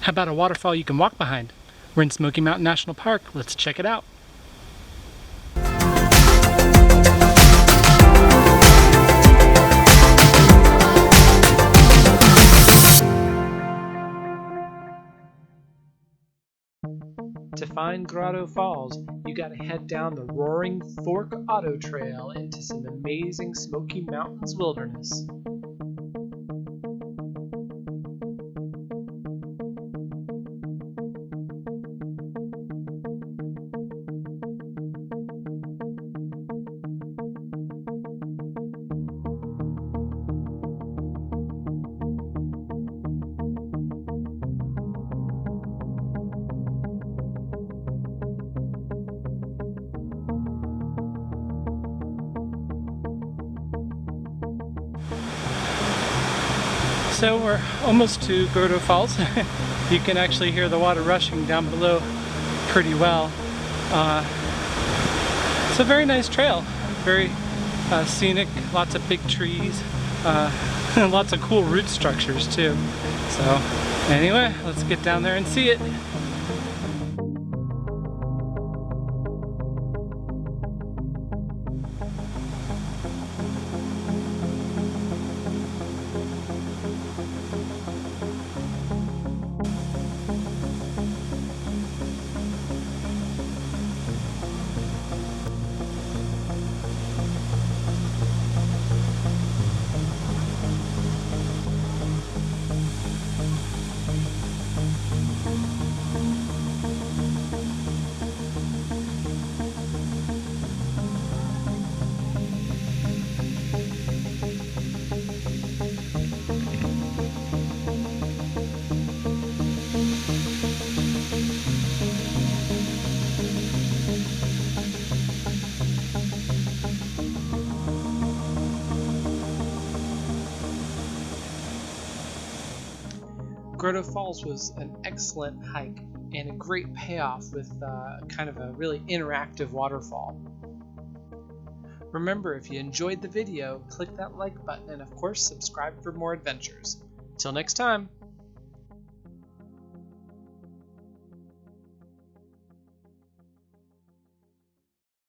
How about a waterfall you can walk behind? We're in Smoky Mountain National Park. Let's check it out. To find Grotto Falls, you gotta head down the Roaring Fork Auto Trail into some amazing Smoky Mountains wilderness. So we're almost to Grotto Falls. You can actually hear the water rushing down below pretty well. It's a very nice trail, very scenic, lots of big trees, lots of cool root structures too. So anyway, let's get down there and see it. Grotto Falls was an excellent hike and a great payoff with kind of a really interactive waterfall. Remember, if you enjoyed the video, click that like button and of course subscribe for more adventures. Till next time!